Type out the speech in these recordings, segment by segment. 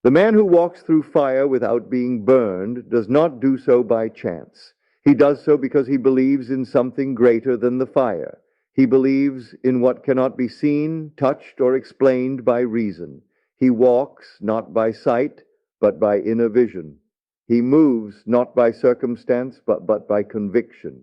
The man who walks through fire without being burned does not do so by chance. He does so because he believes in something greater than the fire. He believes in what cannot be seen, touched, or explained by reason. He walks not by sight, but by inner vision. He moves not by circumstance, but by conviction.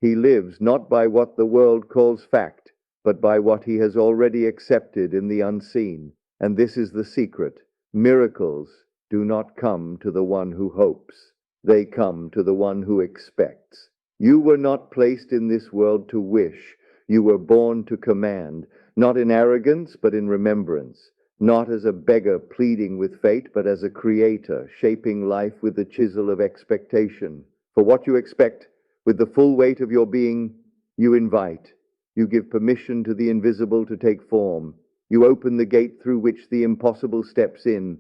He lives not by what the world calls fact, but by what he has already accepted in the unseen. And this is the secret. Miracles do not come to the one who hopes. They come to the one who expects. You were not placed in this world to wish. You were born to command, not in arrogance, but in remembrance. Not as a beggar pleading with fate, but as a creator, shaping life with the chisel of expectation. For what you expect, with the full weight of your being, you invite. You give permission to the invisible to take form. You open the gate through which the impossible steps in.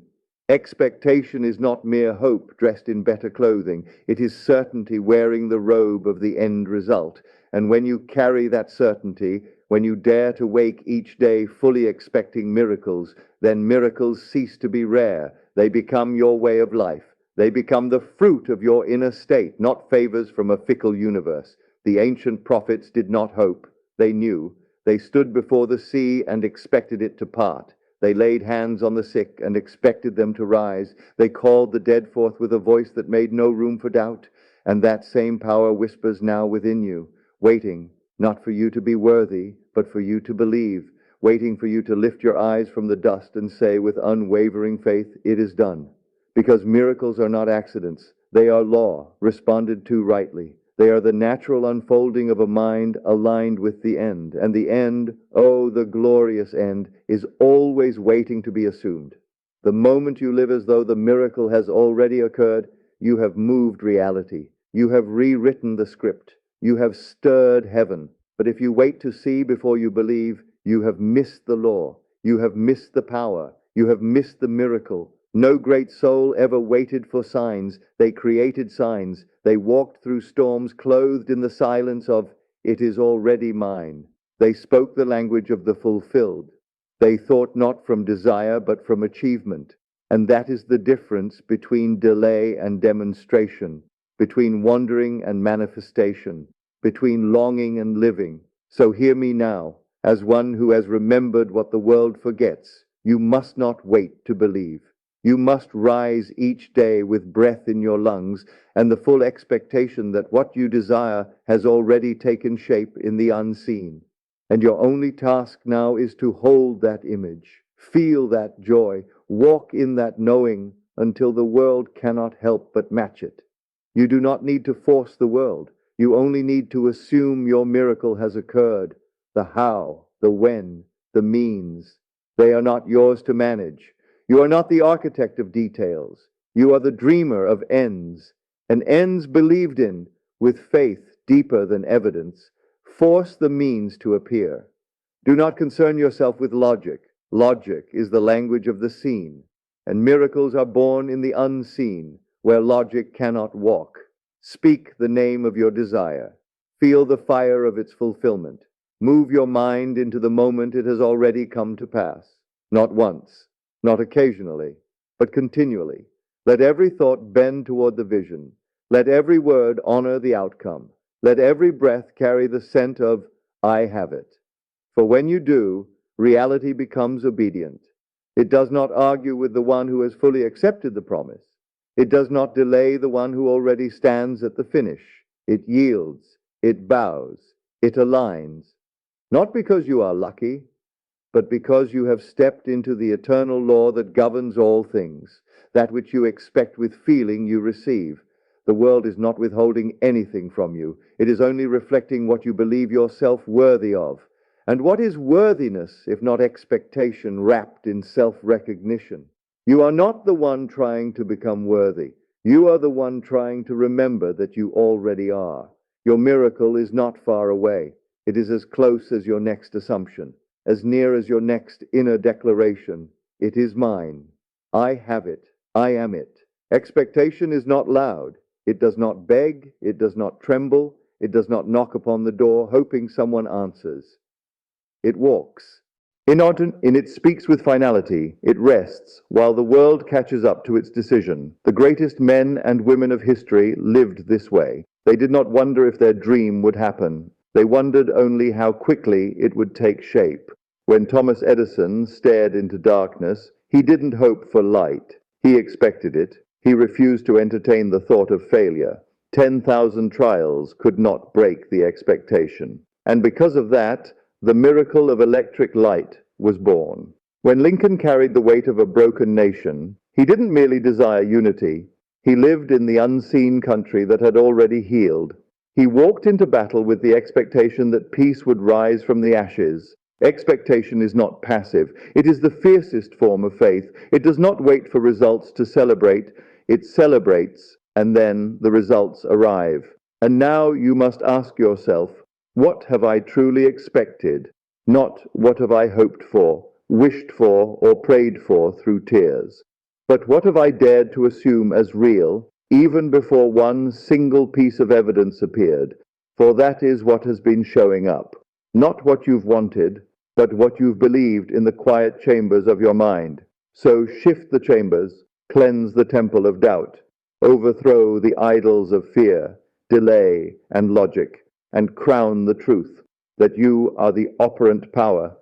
Expectation is not mere hope dressed in better clothing. It is certainty wearing the robe of the end result. And when you carry that certainty, when you dare to wake each day fully expecting miracles, then miracles cease to be rare. They become your way of life. They become the fruit of your inner state, not favors from a fickle universe. The ancient prophets did not hope. They knew. They stood before the sea and expected it to part. They laid hands on the sick and expected them to rise. They called the dead forth with a voice that made no room for doubt. And that same power whispers now within you, waiting, not for you to be worthy, but for you to believe, waiting for you to lift your eyes from the dust and say with unwavering faith, it is done. Because miracles are not accidents. They are law, responded to rightly. They are the natural unfolding of a mind aligned with the end. And the end, oh, the glorious end, is always waiting to be assumed. The moment you live as though the miracle has already occurred, you have moved reality. You have rewritten the script. You have stirred heaven. But if you wait to see before you believe, you have missed the law. You have missed the power. You have missed the miracle. No great soul ever waited for signs. They created signs. They walked through storms clothed in the silence of, it is already mine. They spoke the language of the fulfilled. They thought not from desire, but from achievement. And that is the difference between delay and demonstration, between wandering and manifestation, between longing and living. So hear me now, as one who has remembered what the world forgets. You must not wait to believe. You must rise each day with breath in your lungs and the full expectation that what you desire has already taken shape in the unseen. And your only task now is to hold that image, feel that joy, walk in that knowing until the world cannot help but match it. You do not need to force the world. You only need to assume your miracle has occurred. The how, the when, the means, they are not yours to manage. You are not the architect of details. You are the dreamer of ends, and ends believed in with faith deeper than evidence. Force the means to appear. Do not concern yourself with logic. Logic is the language of the seen, and miracles are born in the unseen, where logic cannot walk. Speak the name of your desire. Feel the fire of its fulfillment. Move your mind into the moment it has already come to pass. Not once, not occasionally, but continually. Let every thought bend toward the vision. Let every word honor the outcome. Let every breath carry the scent of, I have it. For when you do, reality becomes obedient. It does not argue with the one who has fully accepted the promise. It does not delay the one who already stands at the finish. It yields, it bows, it aligns. Not because you are lucky, but because you have stepped into the eternal law that governs all things. That which you expect with feeling you receive. The world is not withholding anything from you. It is only reflecting what you believe yourself worthy of. And what is worthiness if not expectation wrapped in self-recognition? You are not the one trying to become worthy. You are the one trying to remember that you already are. Your miracle is not far away. It is as close as your next assumption, as near as your next inner declaration. It is mine. I have it. I am it. Expectation is not loud. It does not beg. It does not tremble. It does not knock upon the door, hoping someone answers. It walks. In it speaks with finality, it rests, while the world catches up to its decision. The greatest men and women of history lived this way. They did not wonder if their dream would happen. They wondered only how quickly it would take shape. When Thomas Edison stared into darkness, he didn't hope for light. He expected it. He refused to entertain the thought of failure. 10,000 trials could not break the expectation. And because of that, the miracle of electric light was born. When Lincoln carried the weight of a broken nation, he didn't merely desire unity. He lived in the unseen country that had already healed. He walked into battle with the expectation that peace would rise from the ashes. Expectation is not passive. It is the fiercest form of faith. It does not wait for results to celebrate. It celebrates, and then the results arrive. And now you must ask yourself, what have I truly expected? Not what have I hoped for, wished for, or prayed for through tears. But what have I dared to assume as real, even before one single piece of evidence appeared? For that is what has been showing up. Not what you've wanted, but what you've believed in the quiet chambers of your mind. So shift the chambers, cleanse the temple of doubt, overthrow the idols of fear, delay, and logic, and crown the truth, that you are the operant power.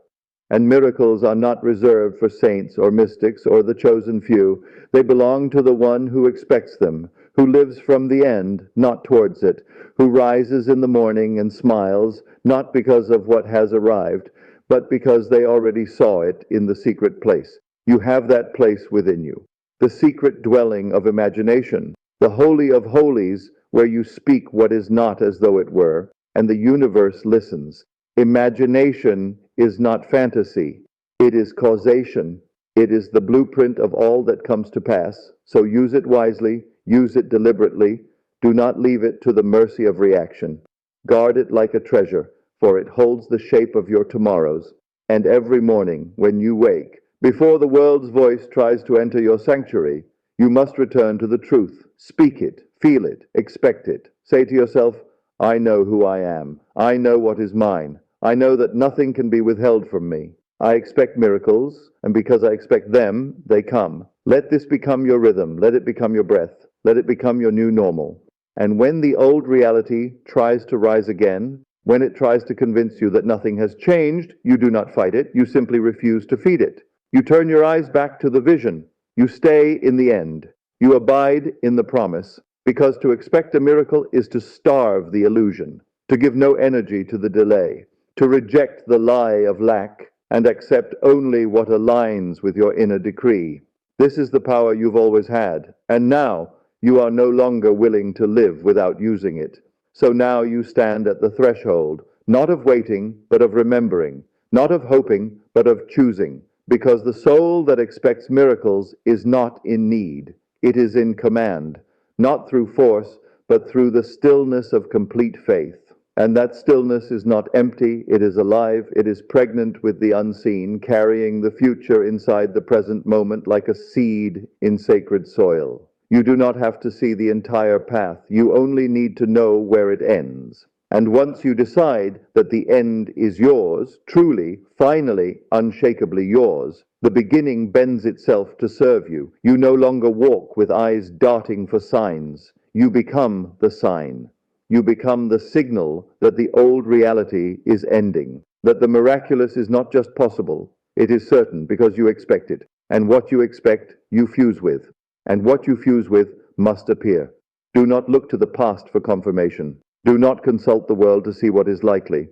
And miracles are not reserved for saints or mystics or the chosen few. They belong to the one who expects them, who lives from the end, not towards it, who rises in the morning and smiles, not because of what has arrived, but because they already saw it in the secret place. You have that place within you, the secret dwelling of imagination, the holy of holies, where you speak what is not as though it were, and the universe listens. Imagination is not fantasy. It is causation. It is the blueprint of all that comes to pass. So use it wisely, use it deliberately. Do not leave it to the mercy of reaction. Guard it like a treasure, for it holds the shape of your tomorrows. And every morning, when you wake, before the world's voice tries to enter your sanctuary, you must return to the truth. Speak it, feel it, expect it. Say to yourself, I know who I am. I know what is mine. I know that nothing can be withheld from me. I expect miracles, and because I expect them, they come. Let this become your rhythm. Let it become your breath. Let it become your new normal. And when the old reality tries to rise again, when it tries to convince you that nothing has changed, you do not fight it. You simply refuse to feed it. You turn your eyes back to the vision. You stay in the end. You abide in the promise. Because to expect a miracle is to starve the illusion, to give no energy to the delay, to reject the lie of lack, and accept only what aligns with your inner decree. This is the power you've always had, and now you are no longer willing to live without using it. So now you stand at the threshold, not of waiting, but of remembering, not of hoping, but of choosing, because the soul that expects miracles is not in need, it is in command. Not through force, but through the stillness of complete faith. And that stillness is not empty, it is alive, it is pregnant with the unseen, carrying the future inside the present moment like a seed in sacred soil. You do not have to see the entire path, you only need to know where it ends. And once you decide that the end is yours, truly, finally, unshakably yours, the beginning bends itself to serve you. You no longer walk with eyes darting for signs. You become the sign. You become the signal that the old reality is ending, that the miraculous is not just possible, it is certain because you expect it. And what you expect, you fuse with. And what you fuse with must appear. Do not look to the past for confirmation. Do not consult the world to see what is likely.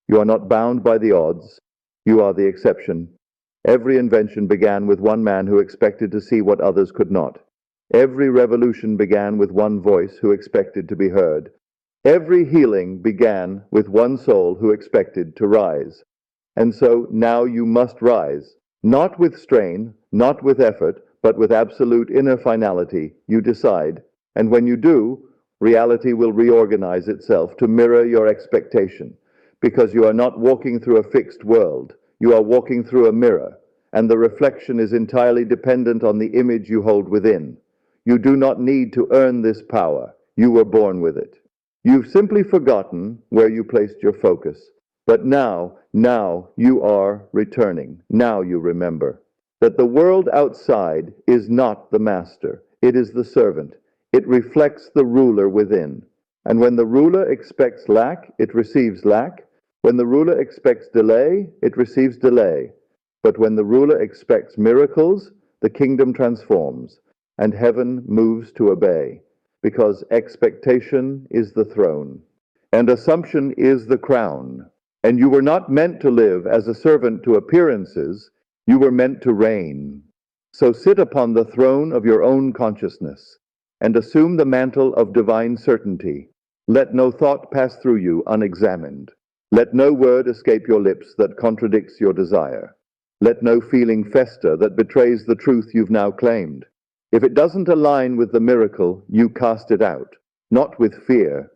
You are not bound by the odds. You are the exception. Every invention began with one man who expected to see what others could not. Every revolution began with one voice who expected to be heard. Every healing began with one soul who expected to rise. And so now you must rise, not with strain, not with effort, but with absolute inner finality. You decide, and when you do, reality will reorganize itself to mirror your expectation, because you are not walking through a fixed world. You are walking through a mirror, and the reflection is entirely dependent on the image you hold within. You do not need to earn this power. You were born with it. You've simply forgotten where you placed your focus. But now you are returning. Now you remember that the world outside is not the master. It is the servant. It reflects the ruler within. And when the ruler expects lack, it receives lack. When the ruler expects delay, it receives delay. But when the ruler expects miracles, the kingdom transforms, and heaven moves to obey, because expectation is the throne, and assumption is the crown. And you were not meant to live as a servant to appearances, you were meant to reign. So sit upon the throne of your own consciousness, and assume the mantle of divine certainty. Let no thought pass through you unexamined. Let no word escape your lips that contradicts your desire. Let no feeling fester that betrays the truth you've now claimed. If it doesn't align with the miracle, you cast it out, not with fear,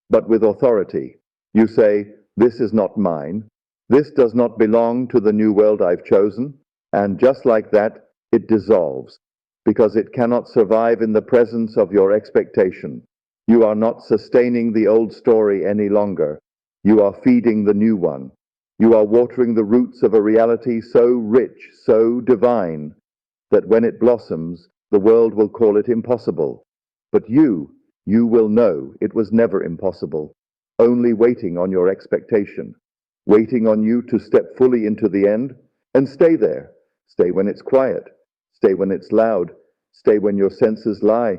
but with authority. You say, "This is not mine. This does not belong to the new world I've chosen." And just like that, it dissolves, because it cannot survive in the presence of your expectation. You are not sustaining the old story any longer. You are feeding the new one. You are watering the roots of a reality so rich, so divine, that when it blossoms, the world will call it impossible. But you will know it was never impossible, only waiting on your expectation, waiting on you to step fully into the end and stay there. Stay when it's quiet, stay when it's loud, stay when your senses lie,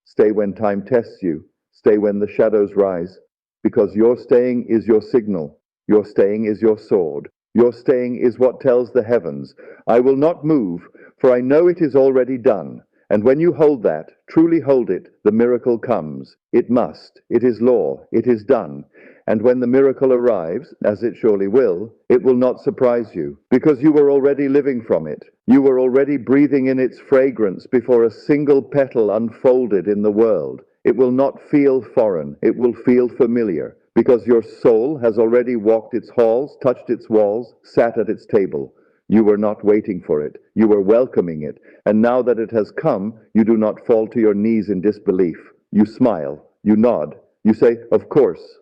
stay when time tests you, stay when the shadows rise, because your staying is your signal, your staying is your sword, your staying is what tells the heavens, "I will not move, for I know it is already done." And when you hold that, truly hold it, the miracle comes. It must. It is law. It is done. And when the miracle arrives, as it surely will, it will not surprise you, because you were already living from it. You were already breathing in its fragrance before a single petal unfolded in the world. It will not feel foreign. It will feel familiar, because your soul has already walked its halls, touched its walls, sat at its table. You were not waiting for it. You were welcoming it. And now that it has come, you do not fall to your knees in disbelief. You smile. You nod. You say, "Of course.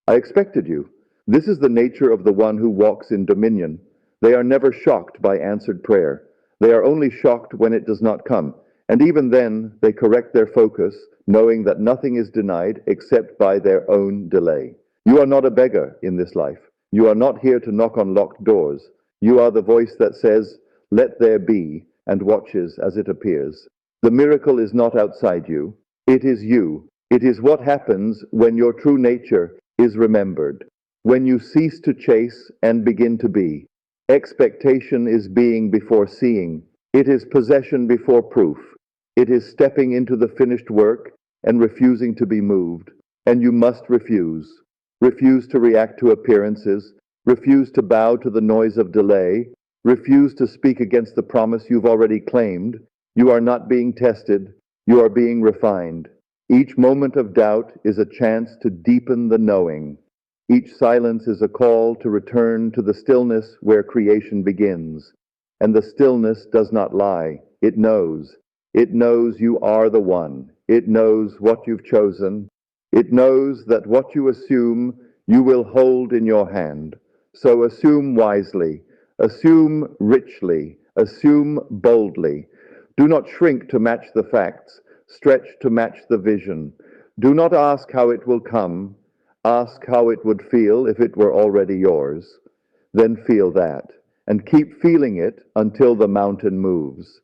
I expected you." This is the nature of the one who walks in dominion. They are never shocked by answered prayer. They are only shocked when it does not come. And even then, they correct their focus, knowing that nothing is denied except by their own delay. You are not a beggar in this life. You are not here to knock on locked doors. You are the voice that says, "Let there be," and watches as it appears. The miracle is not outside you. It is you. It is what happens when your true nature is remembered, when you cease to chase and begin to be. Expectation is being before seeing. It is possession before proof. It is stepping into the finished work and refusing to be moved. And you must refuse. Refuse to react to appearances. Refuse to bow to the noise of delay. Refuse to speak against the promise you've already claimed. You are not being tested. You are being refined. Each moment of doubt is a chance to deepen the knowing. Each silence is a call to return to the stillness where creation begins. And the stillness does not lie. It knows. It knows you are the one. It knows what you've chosen. It knows that what you assume, you will hold in your hand. So assume wisely, assume richly, assume boldly. Do not shrink to match the facts, stretch to match the vision. Do not ask how it will come, ask how it would feel if it were already yours. Then feel that, and keep feeling it until the mountain moves.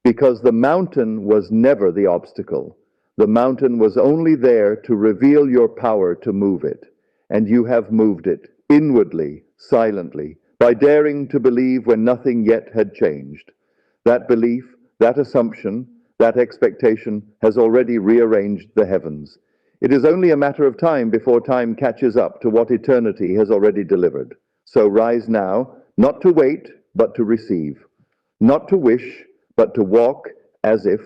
Because the mountain was never the obstacle. The mountain was only there to reveal your power to move it. And you have moved it, inwardly, silently, by daring to believe when nothing yet had changed. That belief, that assumption, that expectation has already rearranged the heavens. It is only a matter of time before time catches up to what eternity has already delivered. So rise now, not to wait, but to receive. Not to wish, but to walk as if.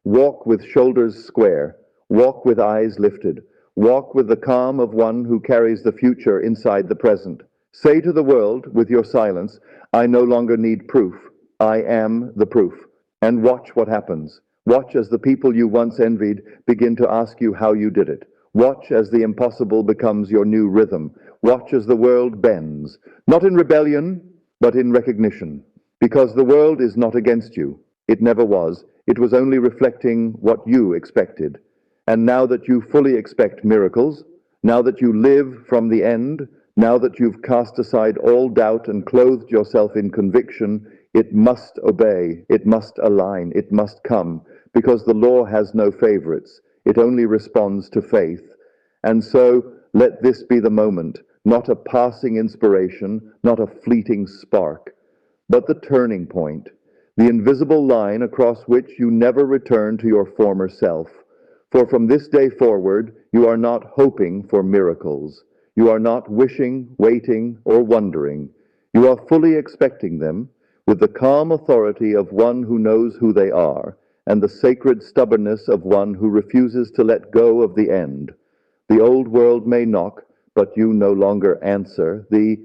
Walk with shoulders square. Walk with eyes lifted. Walk with the calm of one who carries the future inside the present. Say to the world with your silence, "I no longer need proof. I am the proof." And watch what happens. Watch as the people you once envied begin to ask you how you did it. Watch as the impossible becomes your new rhythm. Watch as the world bends, not in rebellion, but in recognition. Because the world is not against you. It never was. It was only reflecting what you expected. And now that you fully expect miracles, now that you live from the end, now that you've cast aside all doubt and clothed yourself in conviction, it must obey, it must align, it must come, because the law has no favorites. It only responds to faith. And so let this be the moment, not a passing inspiration, not a fleeting spark, but the turning point, the invisible line across which you never return to your former self. For from this day forward, you are not hoping for miracles. You are not wishing, waiting, or wondering. You are fully expecting them, with the calm authority of one who knows who they are, and the sacred stubbornness of one who refuses to let go of the end. The old world may knock, but you no longer answer. The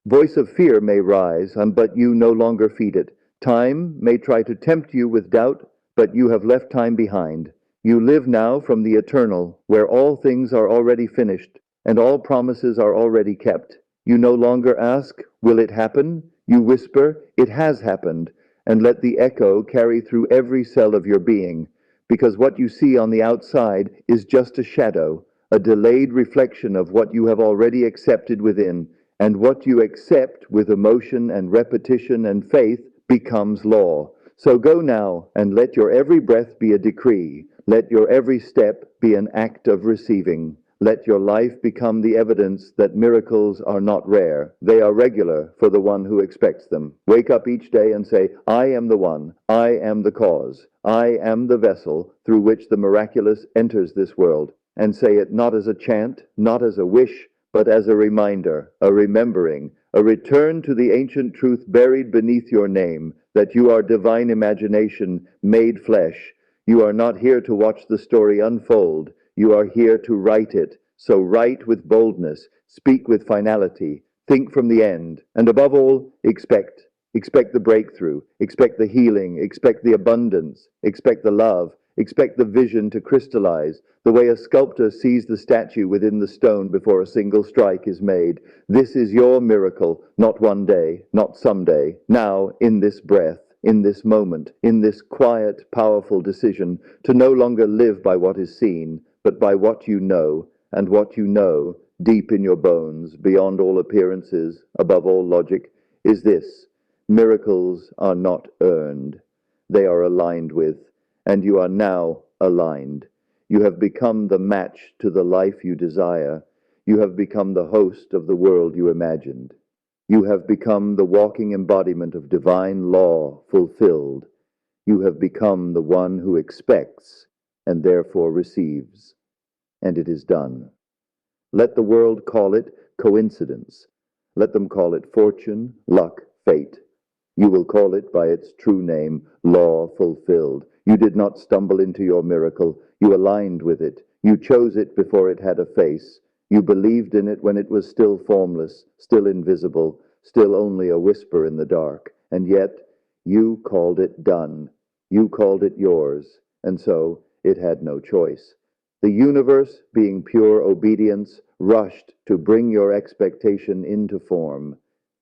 voice of fear may rise, but you no longer feed it. Time may try to tempt you with doubt, but you have left time behind. You live now from the eternal, where all things are already finished, and all promises are already kept. You no longer ask, will it happen? You whisper, it has happened, and let the echo carry through every cell of your being, because what you see on the outside is just a shadow, a delayed reflection of what you have already accepted within, and what you accept with emotion and repetition and faith becomes law. So go now, and let your every breath be a decree. Let your every step be an act of receiving. Let your life become the evidence that miracles are not rare. They are regular for the one who expects them. Wake up each day and say, I am the one. I am the cause. I am the vessel through which the miraculous enters this world. And say it not as a chant, not as a wish, but as a reminder, a remembering, a return to the ancient truth buried beneath your name, that you are divine imagination made flesh. You are not here to watch the story unfold. You are here to write it. So write with boldness, speak with finality, think from the end, and above all, expect. Expect the breakthrough, expect the healing, expect the abundance, expect the love, expect the vision to crystallize, the way a sculptor sees the statue within the stone before a single strike is made. This is your miracle, not one day, not someday, now, in this breath, in this moment, in this quiet, powerful decision to no longer live by what is seen, but by what you know, and what you know, deep in your bones, beyond all appearances, above all logic, is this: miracles are not earned. They are aligned with, and you are now aligned. You have become the match to the life you desire. You have become the host of the world you imagined. You have become the walking embodiment of divine law fulfilled. You have become the one who expects and therefore receives. And it is done. Let the world call it coincidence. Let them call it fortune, luck, fate. You will call it by its true name, law fulfilled. You did not stumble into your miracle. You aligned with it. You chose it before it had a face. You believed in it when it was still formless, still invisible, still only a whisper in the dark. And yet, you called it done. You called it yours. And so, it had no choice. The universe, being pure obedience, rushed to bring your expectation into form.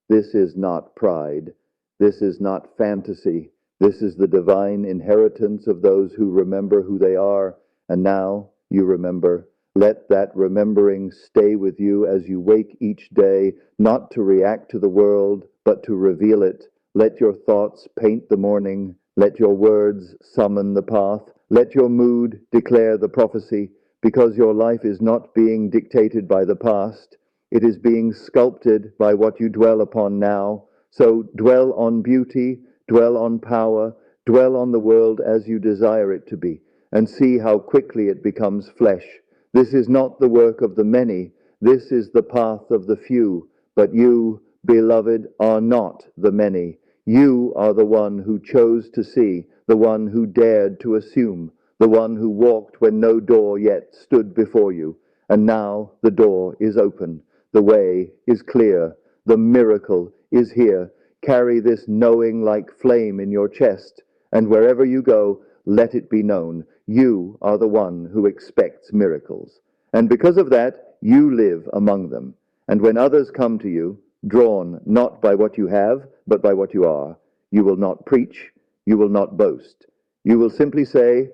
This is not pride. This is not fantasy. This is the divine inheritance of those who remember who they are. And now you remember. Let that remembering stay with you as you wake each day, not to react to the world, but to reveal it. Let your thoughts paint the morning. Let your words summon the path. Let your mood declare the prophecy, because your life is not being dictated by the past. It is being sculpted by what you dwell upon now. So dwell on beauty, dwell on power, dwell on the world as you desire it to be, and see how quickly it becomes flesh. This is not the work of the many. This is the path of the few. But you, beloved, are not the many. You are the one who chose to see, the one who dared to assume, the one who walked when no door yet stood before you. And now the door is open. The way is clear. The miracle is here. Carry this knowing like flame in your chest, and wherever you go, let it be known. You are the one who expects miracles. And because of that, you live among them. And when others come to you, drawn not by what you have, but by what you are, you will not preach, you will not boast. You will simply say,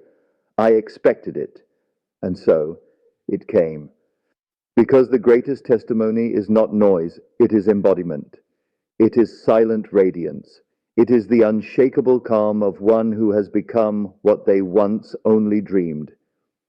I expected it. And so it came. Because the greatest testimony is not noise, it is embodiment. It is silent radiance. It is the unshakable calm of one who has become what they once only dreamed.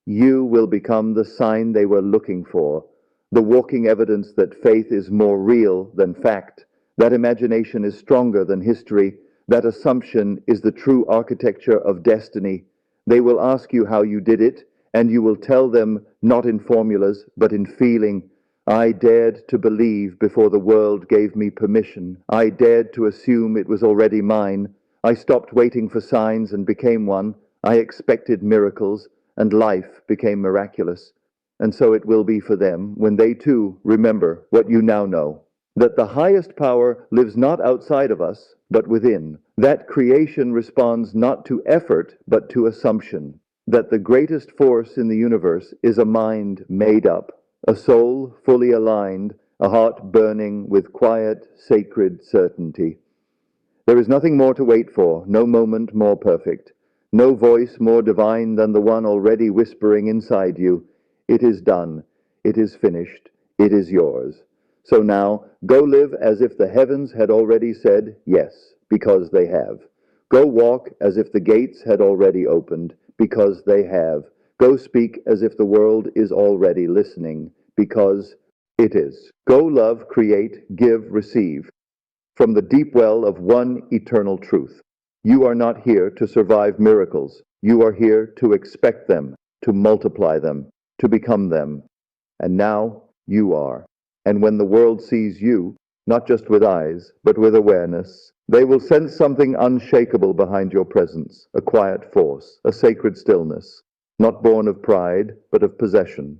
You will become the sign they were looking for, the walking evidence that faith is more real than fact, that imagination is stronger than history, that assumption is the true architecture of destiny. They will ask you how you did it, and you will tell them not in formulas, but in feeling. I dared to believe before the world gave me permission. I dared to assume it was already mine. I stopped waiting for signs and became one. I expected miracles, and life became miraculous. And so it will be for them when they too remember what you now know, that the highest power lives not outside of us, but within, that creation responds not to effort, but to assumption, that the greatest force in the universe is a mind made up, a soul fully aligned, a heart burning with quiet, sacred certainty. There is nothing more to wait for, no moment more perfect, no voice more divine than the one already whispering inside you. It is done, it is finished, it is yours. So now, go live as if the heavens had already said yes, because they have. Go walk as if the gates had already opened, because they have. Go speak as if the world is already listening, because it is. Go love, create, give, receive, from the deep well of one eternal truth. You are not here to survive miracles. You are here to expect them, to multiply them, to become them. And now you are. And when the world sees you, not just with eyes, but with awareness, they will sense something unshakable behind your presence, a quiet force, a sacred stillness, not born of pride, but of possession.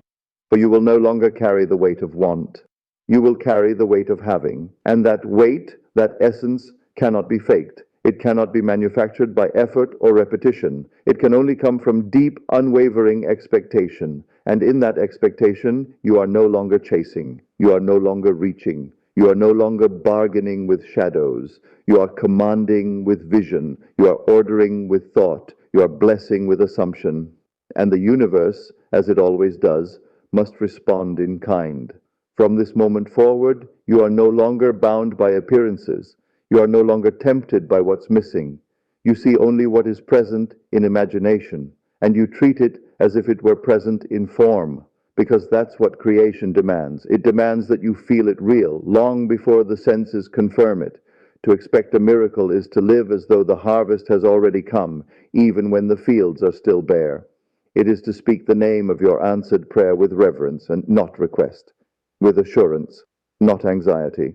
For you will no longer carry the weight of want. You will carry the weight of having. And that weight, that essence, cannot be faked. It cannot be manufactured by effort or repetition. It can only come from deep, unwavering expectation. And in that expectation, you are no longer chasing. You are no longer reaching. You are no longer bargaining with shadows. You are commanding with vision. You are ordering with thought. You are blessing with assumption. And the universe, as it always does, must respond in kind. From this moment forward, you are no longer bound by appearances. You are no longer tempted by what's missing. You see only what is present in imagination, and you treat it as if it were present in form, because that's what creation demands. It demands that you feel it real, long before the senses confirm it. To expect a miracle is to live as though the harvest has already come, even when the fields are still bare. It is to speak the name of your answered prayer with reverence and not request, with assurance, not anxiety.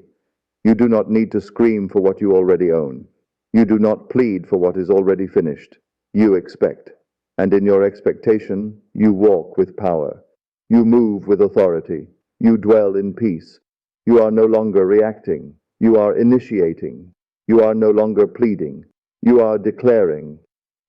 You do not need to scream for what you already own. You do not plead for what is already finished. You expect. And in your expectation, you walk with power. You move with authority. You dwell in peace. You are no longer reacting. You are initiating. You are no longer pleading. You are declaring.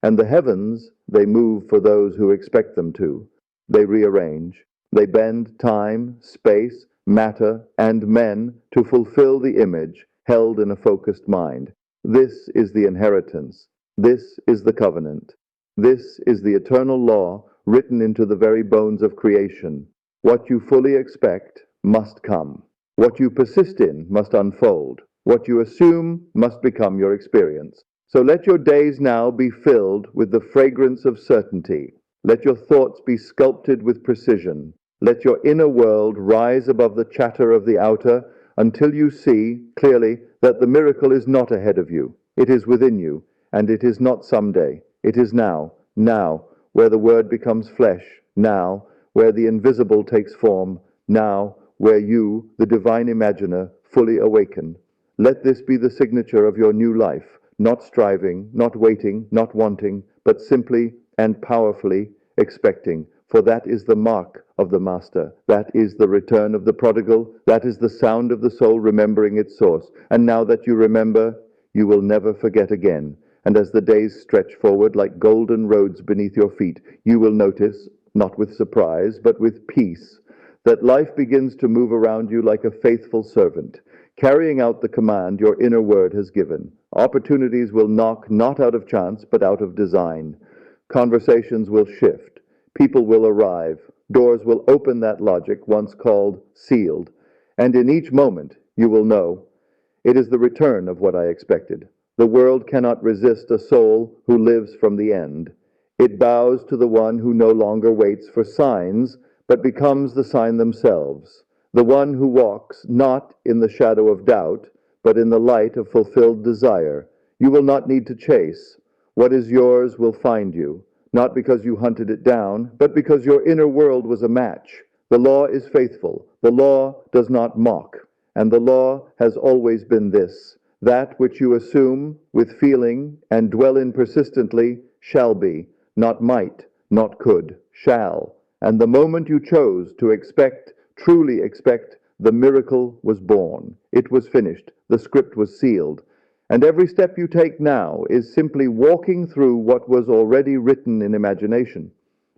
And the heavens, they move for those who expect them to. They rearrange. They bend time, space, matter, and men to fulfill the image held in a focused mind. This is the inheritance. This is the covenant. This is the eternal law written into the very bones of creation. What you fully expect must come. What you persist in must unfold. What you assume must become your experience. So let your days now be filled with the fragrance of certainty. Let your thoughts be sculpted with precision. Let your inner world rise above the chatter of the outer until you see clearly that the miracle is not ahead of you. It is within you, and it is not someday. It is now, where the word becomes flesh, now, where the invisible takes form, now, where you, the divine imaginer, fully awaken. Let this be the signature of your new life, not striving, not waiting, not wanting, but simply and powerfully expecting. For that is the mark of the Master. That is the return of the prodigal. That is the sound of the soul remembering its source. And now that you remember, you will never forget again. And as the days stretch forward like golden roads beneath your feet, you will notice, not with surprise, but with peace, that life begins to move around you like a faithful servant, carrying out the command your inner word has given. Opportunities will knock not out of chance, but out of design. Conversations will shift. People will arrive. Doors will open that logic once called sealed. And in each moment, you will know, it is the return of what I expected. The world cannot resist a soul who lives from the end. It bows to the one who no longer waits for signs, but becomes the sign themselves. The one who walks not in the shadow of doubt, but in the light of fulfilled desire. You will not need to chase. What is yours will find you, not because you hunted it down, but because your inner world was a match. The law is faithful. The law does not mock. And the law has always been this: that which you assume with feeling and dwell in persistently shall be, not might, not could, shall. And the moment you chose to expect, truly expect, the miracle was born. It was finished. The script was sealed. And every step you take now is simply walking through what was already written in imagination.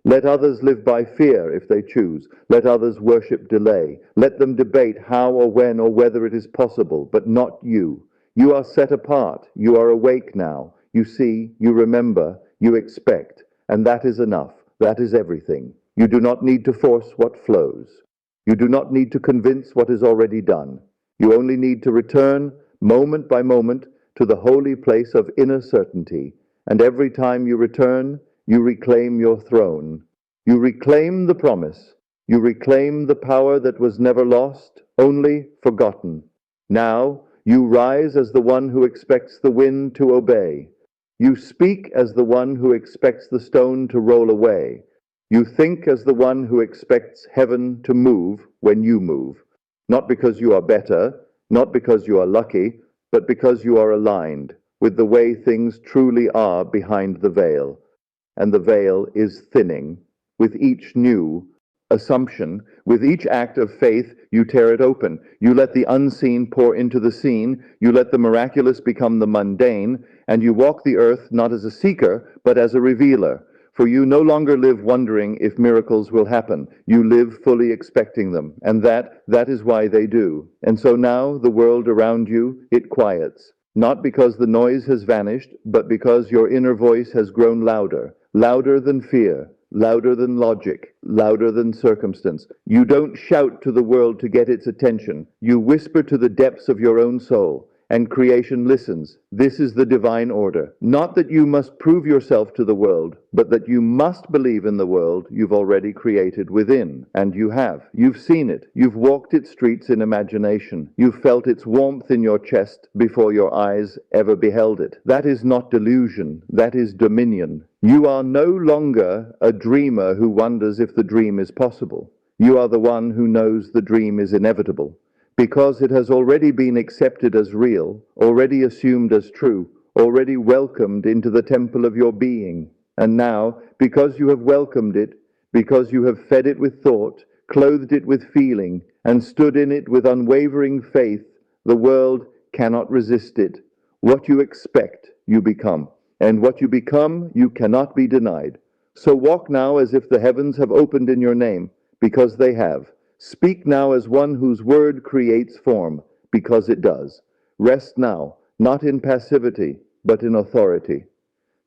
Let others live by fear if they choose. Let others worship delay. Let them debate how or when or whether it is possible, but not you. You are set apart. You are awake now. You see, you remember, you expect. And that is enough. That is everything. You do not need to force what flows. You do not need to convince what is already done. You only need to return, moment by moment, to the holy place of inner certainty. And every time you return, you reclaim your throne. You reclaim the promise. You reclaim the power that was never lost, only forgotten. Now you rise as the one who expects the wind to obey. You speak as the one who expects the stone to roll away. You think as the one who expects heaven to move when you move. Not because you are better, not because you are lucky, but because you are aligned with the way things truly are behind the veil. And the veil is thinning. With each new assumption, with each act of faith, you tear it open. You let the unseen pour into the seen. You let the miraculous become the mundane. And you walk the earth not as a seeker, but as a revealer. For you no longer live wondering if miracles will happen. You live fully expecting them. And that is why they do. And so now the world around you, it quiets. Not because the noise has vanished, but because your inner voice has grown louder. Louder than fear, louder than logic, louder than circumstance. You don't shout to the world to get its attention. You whisper to the depths of your own soul, and creation listens. This is the divine order. Not that you must prove yourself to the world, but that you must believe in the world you've already created within. And you have. You've seen it. You've walked its streets in imagination. You've felt its warmth in your chest before your eyes ever beheld it. That is not delusion. That is dominion. You are no longer a dreamer who wonders if the dream is possible. You are the one who knows the dream is inevitable. Because it has already been accepted as real, already assumed as true, already welcomed into the temple of your being. And now, because you have welcomed it, because you have fed it with thought, clothed it with feeling, and stood in it with unwavering faith, the world cannot resist it. What you expect, you become. And what you become, you cannot be denied. So walk now as if the heavens have opened in your name, because they have. Speak now as one whose word creates form, because it does. Rest now, not in passivity, but in authority.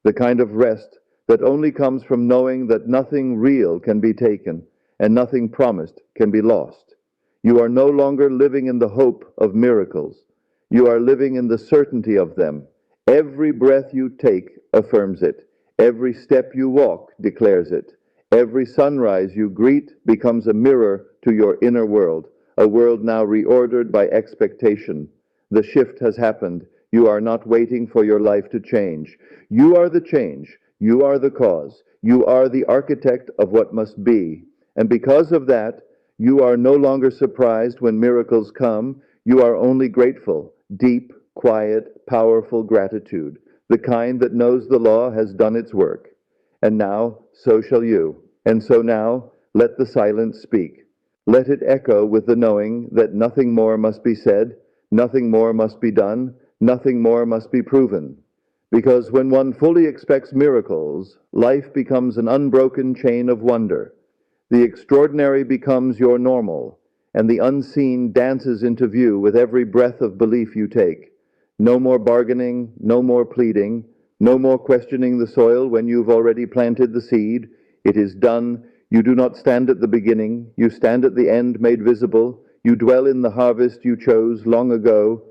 The kind of rest that only comes from knowing that nothing real can be taken, and nothing promised can be lost. You are no longer living in the hope of miracles. You are living in the certainty of them. Every breath you take affirms it. Every step you walk declares it. Every sunrise you greet becomes a mirror to your inner world, a world now reordered by expectation. The shift has happened. You are not waiting for your life to change. You are the change. You are the cause. You are the architect of what must be. And because of that, you are no longer surprised when miracles come. You are only grateful, deep, quiet, powerful gratitude, the kind that knows the law has done its work. And now, so shall you. And so now, let the silence speak. Let it echo with the knowing that nothing more must be said, nothing more must be done, nothing more must be proven. Because when one fully expects miracles, life becomes an unbroken chain of wonder. The extraordinary becomes your normal, and the unseen dances into view with every breath of belief you take. No more bargaining, no more pleading, no more questioning the soil when you've already planted the seed. It is done. You do not stand at the beginning. You stand at the end made visible. You dwell in the harvest you chose long ago.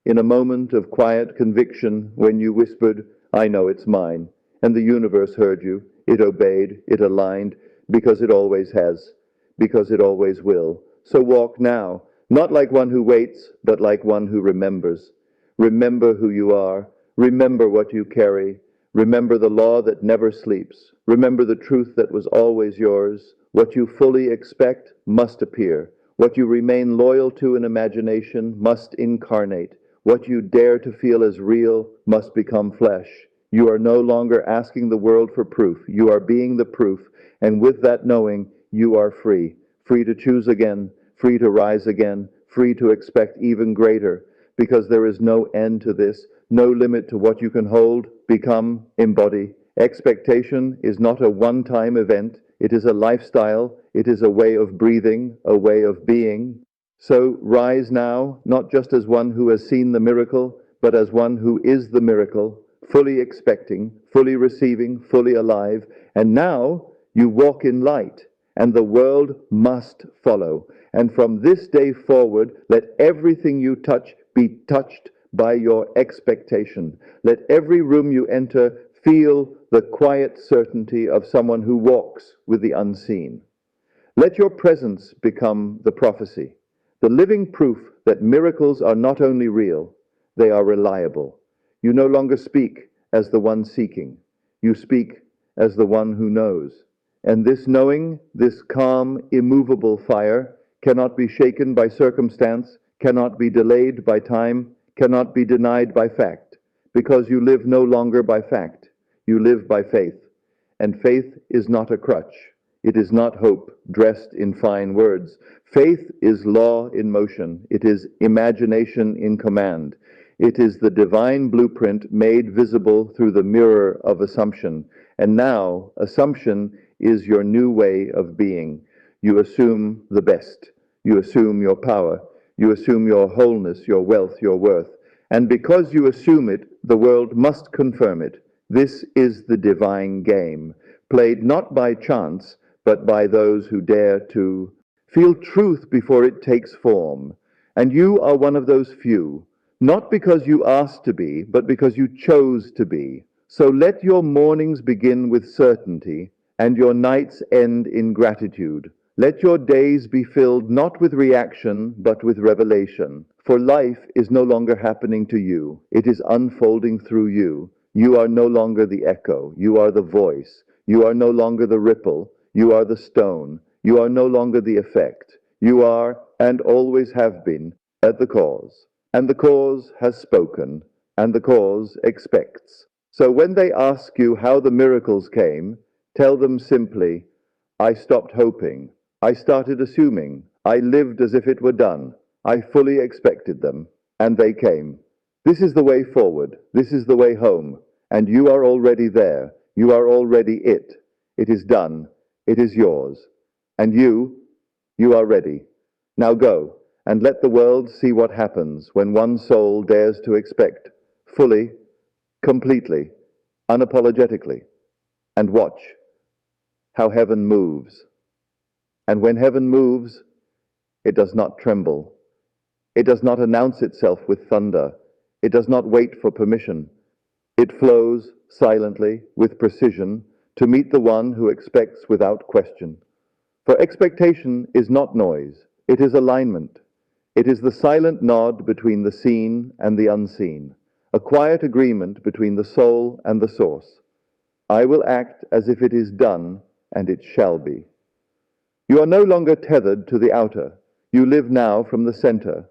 In a moment of quiet conviction when you whispered, "I know it's mine," and the universe heard you. It obeyed, it aligned, because it always has, because it always will. So walk now, not like one who waits, but like one who remembers. Remember who you are. Remember what you carry. Remember the law that never sleeps. Remember the truth that was always yours. What you fully expect must appear. What you remain loyal to in imagination must incarnate. What you dare to feel as real must become flesh. You are no longer asking the world for proof. You are being the proof. And with that knowing, you are free. Free to choose again, free to rise again, free to expect even greater. Because there is no end to this, no limit to what you can hold, become, embody. Expectation is not a one-time event. It is a lifestyle. It is a way of breathing, a way of being. So rise now, not just as one who has seen the miracle, but as one who is the miracle, fully expecting, fully receiving, fully alive. And now you walk in light, and the world must follow. And from this day forward, let everything you touch be touched by your expectation. Let every room you enter feel the quiet certainty of someone who walks with the unseen. Let your presence become the prophecy, the living proof that miracles are not only real, they are reliable. You no longer speak as the one seeking. You speak as the one who knows. And this knowing, this calm, immovable fire, cannot be shaken by circumstance, cannot be delayed by time, cannot be denied by fact, because you live no longer by fact. You live by faith. And faith is not a crutch. It is not hope dressed in fine words. Faith is law in motion. It is imagination in command. It is the divine blueprint made visible through the mirror of assumption. And now, assumption is your new way of being. You assume the best. You assume your power. You assume your wholeness, your wealth, your worth. And because you assume it, the world must confirm it. This is the divine game, played not by chance, but by those who dare to feel truth before it takes form. And you are one of those few, not because you asked to be, but because you chose to be. So let your mornings begin with certainty, and your nights end in gratitude. Let your days be filled not with reaction, but with revelation. For life is no longer happening to you. It is unfolding through you. You are no longer the echo. You are the voice. You are no longer the ripple. You are the stone. You are no longer the effect. You are, and always have been, at the cause. And the cause has spoken, and the cause expects. So when they ask you how the miracles came, tell them simply, I stopped hoping. I started assuming. I lived as if it were done. I fully expected them, and they came. This is the way forward. This is the way home. And you are already there. You are already it. It is done. It is yours. And you are ready. Now go, and let the world see what happens when one soul dares to expect, fully, completely, unapologetically, and watch how heaven moves. And when heaven moves, it does not tremble. It does not announce itself with thunder. It does not wait for permission. It flows silently, with precision, to meet the one who expects without question. For expectation is not noise, it is alignment. It is the silent nod between the seen and the unseen, a quiet agreement between the soul and the source. I will act as if it is done, and it shall be. You are no longer tethered to the outer. You live now from the center,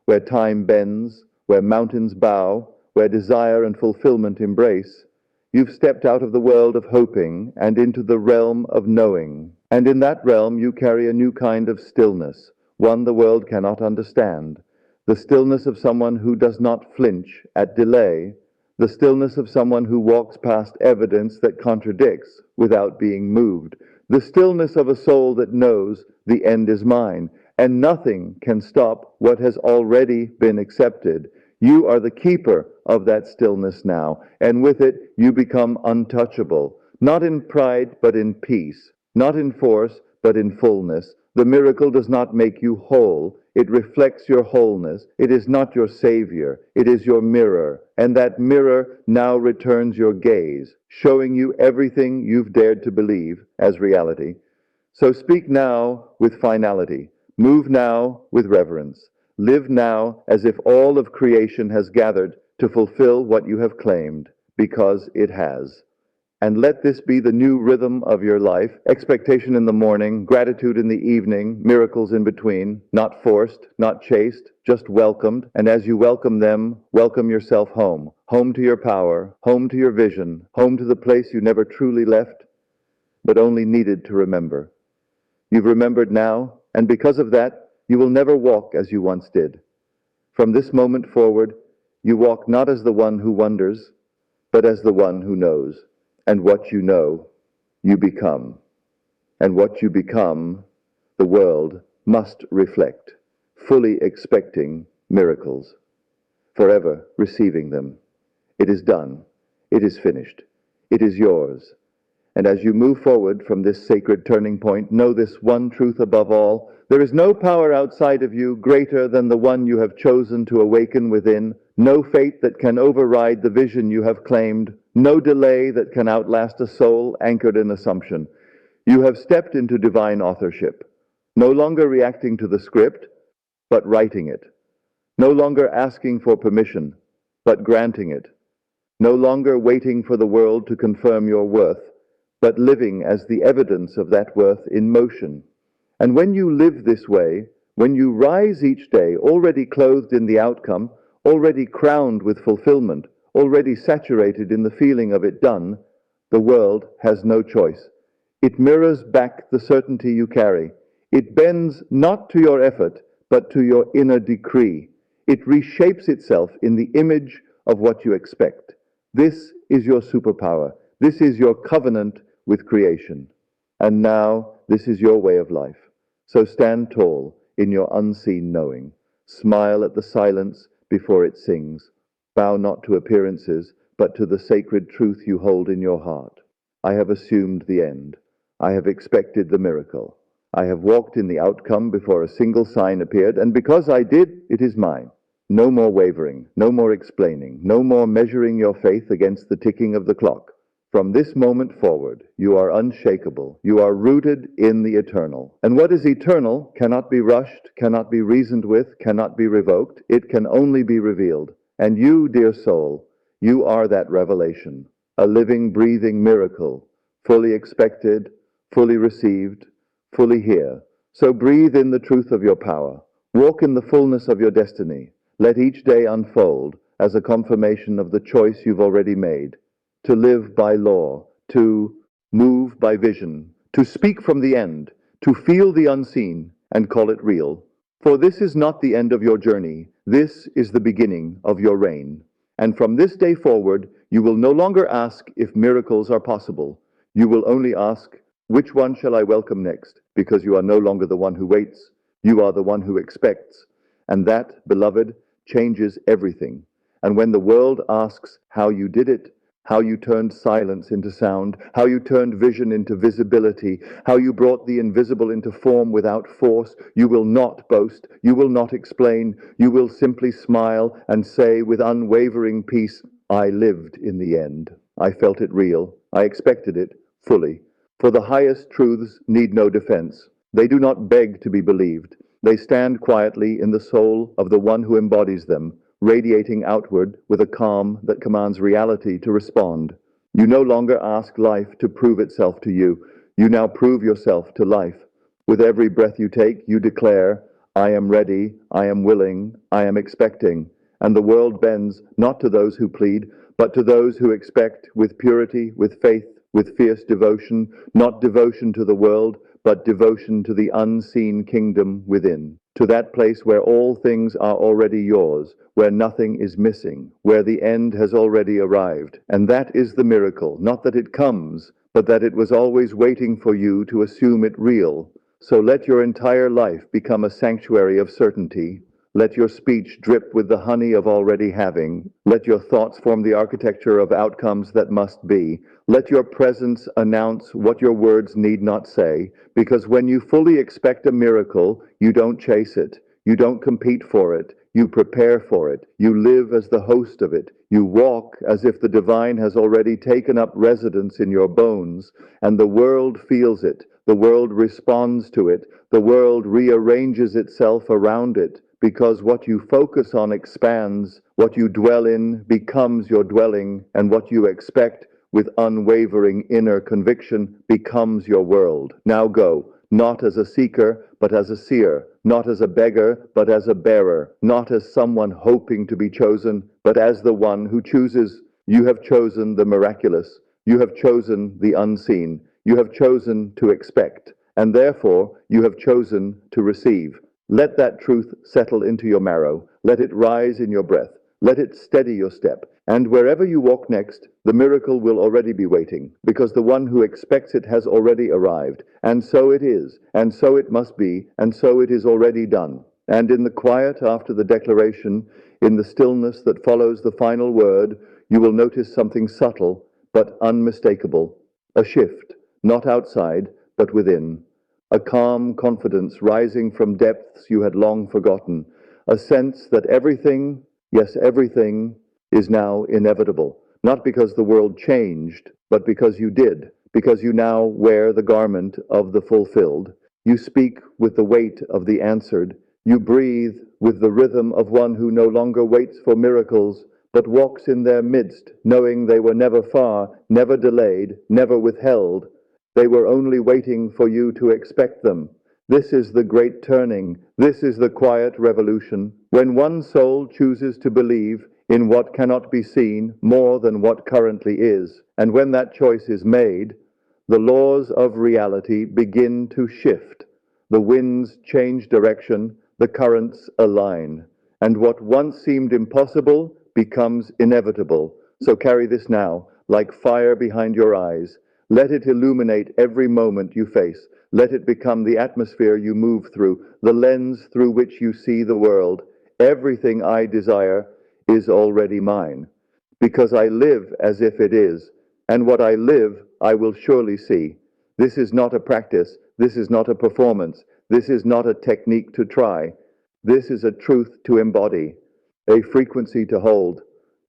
where time bends, where mountains bow, where desire and fulfillment embrace. You've stepped out of the world of hoping and into the realm of knowing. And in that realm you carry a new kind of stillness, one the world cannot understand. The stillness of someone who does not flinch at delay, the stillness of someone who walks past evidence that contradicts without being moved, the stillness of a soul that knows the end is mine, and nothing can stop what has already been accepted. You are the keeper of that stillness now, and with it you become untouchable, not in pride but in peace, not in force but in fullness. The miracle does not make you whole. It reflects your wholeness. It is not your savior. It is your mirror. And that mirror now returns your gaze, showing you everything you've dared to believe as reality. So speak now with finality. Move now with reverence. Live now as if all of creation has gathered to fulfill what you have claimed, because it has. And let this be the new rhythm of your life: expectation in the morning, gratitude in the evening, miracles in between, not forced, not chased, just welcomed. And as you welcome them, welcome yourself home, home to your power, home to your vision, home to the place you never truly left, but only needed to remember. You've remembered now, and because of that, you will never walk as you once did. From this moment forward, you walk not as the one who wonders, but as the one who knows. And what you know, you become. And what you become, the world must reflect, fully expecting miracles, forever receiving them. It is done. It is finished. It is yours. And as you move forward from this sacred turning point, know this one truth above all: there is no power outside of you greater than the one you have chosen to awaken within, no fate that can override the vision you have claimed, no delay that can outlast a soul anchored in assumption. You have stepped into divine authorship, no longer reacting to the script, but writing it, no longer asking for permission, but granting it, no longer waiting for the world to confirm your worth, but living as the evidence of that worth in motion. And when you live this way, when you rise each day already clothed in the outcome, already crowned with fulfillment, already saturated in the feeling of it done, the world has no choice. It mirrors back the certainty you carry. It bends not to your effort, but to your inner decree. It reshapes itself in the image of what you expect. This is your superpower. This is your covenant with creation. And now, this is your way of life. So stand tall in your unseen knowing. Smile at the silence before it sings. Bow not to appearances, but to the sacred truth you hold in your heart. I have assumed the end. I have expected the miracle. I have walked in the outcome before a single sign appeared, and because I did, it is mine. No more wavering, no more explaining, no more measuring your faith against the ticking of the clock. From this moment forward, you are unshakable. You are rooted in the eternal. And what is eternal cannot be rushed, cannot be reasoned with, cannot be revoked. It can only be revealed. And you, dear soul, you are that revelation, a living, breathing miracle, fully expected, fully received, fully here. So breathe in the truth of your power. Walk in the fullness of your destiny. Let each day unfold as a confirmation of the choice you've already made. To live by law, to move by vision, to speak from the end, to feel the unseen and call it real. For this is not the end of your journey. This is the beginning of your reign. And from this day forward, you will no longer ask if miracles are possible. You will only ask, which one shall I welcome next? Because you are no longer the one who waits. You are the one who expects. And that, beloved, changes everything. And when the world asks how you did it, how you turned silence into sound, how you turned vision into visibility, how you brought the invisible into form without force, you will not boast, you will not explain, you will simply smile and say with unwavering peace, I lived in the end. I felt it real. I expected it fully. For the highest truths need no defense. They do not beg to be believed. They stand quietly in the soul of the one who embodies them, radiating outward with a calm that commands reality to respond. You no longer ask life to prove itself to you. You now prove yourself to life. With every breath you take, you declare, I am ready, I am willing, I am expecting. And the world bends not to those who plead, but to those who expect with purity, with faith, with fierce devotion, not devotion to the world, but devotion to the unseen kingdom within, to that place where all things are already yours, where nothing is missing, where the end has already arrived. And that is the miracle, not that it comes, but that it was always waiting for you to assume it real. So let your entire life become a sanctuary of certainty. Let your speech drip with the honey of already having. Let your thoughts form the architecture of outcomes that must be. Let your presence announce what your words need not say, because when you fully expect a miracle, you don't chase it. You don't compete for it. You prepare for it. You live as the host of it. You walk as if the divine has already taken up residence in your bones, and the world feels it. The world responds to it. The world rearranges itself around it, because what you focus on expands, what you dwell in becomes your dwelling, and what you expect with unwavering inner conviction becomes your world. Now go, not as a seeker, but as a seer, not as a beggar, but as a bearer, not as someone hoping to be chosen, but as the one who chooses. You have chosen the miraculous. You have chosen the unseen. You have chosen to expect, and therefore you have chosen to receive. Let that truth settle into your marrow. Let it rise in your breath. Let it steady your step. And wherever you walk next, the miracle will already be waiting, because the one who expects it has already arrived. And so it is, and so it must be, and so it is already done. And in the quiet after the declaration, in the stillness that follows the final word, you will notice something subtle but unmistakable. A shift, not outside, but within. A calm confidence rising from depths you had long forgotten. A sense that everything, yes, everything, is now inevitable. Not because the world changed, but because you did. Because you now wear the garment of the fulfilled. You speak with the weight of the answered. You breathe with the rhythm of one who no longer waits for miracles, but walks in their midst, knowing they were never far, never delayed, never withheld. They were only waiting for you to expect them. This is the great turning. This is the quiet revolution. When one soul chooses to believe in what cannot be seen more than what currently is, and when that choice is made, the laws of reality begin to shift. The winds change direction, the currents align, and what once seemed impossible becomes inevitable. So carry this now, like fire behind your eyes. Let it illuminate every moment you face. Let it become the atmosphere you move through, the lens through which you see the world. Everything I desire is already mine, because I live as if it is, and what I live I will surely see. This is not a practice. This is not a performance. This is not a technique to try. This is a truth to embody, a frequency to hold,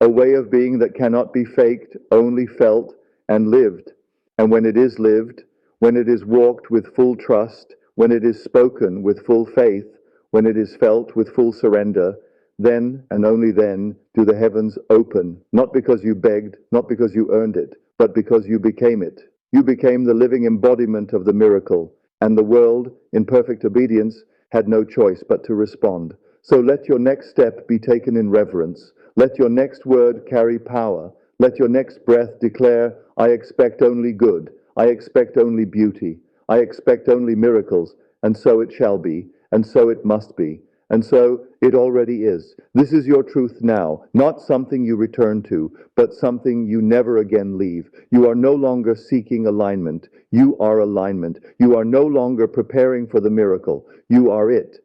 a way of being that cannot be faked, only felt and lived. And when it is lived, when it is walked with full trust, when it is spoken with full faith, when it is felt with full surrender, then and only then do the heavens open, not because you begged, not because you earned it, but because you became it. You became the living embodiment of the miracle, and the world, in perfect obedience, had no choice but to respond. So let your next step be taken in reverence. Let your next word carry power. Let your next breath declare, I expect only good. I expect only beauty. I expect only miracles. And so it shall be. And so it must be. And so it already is. This is your truth now, not something you return to, but something you never again leave. You are no longer seeking alignment. You are alignment. You are no longer preparing for the miracle. You are it.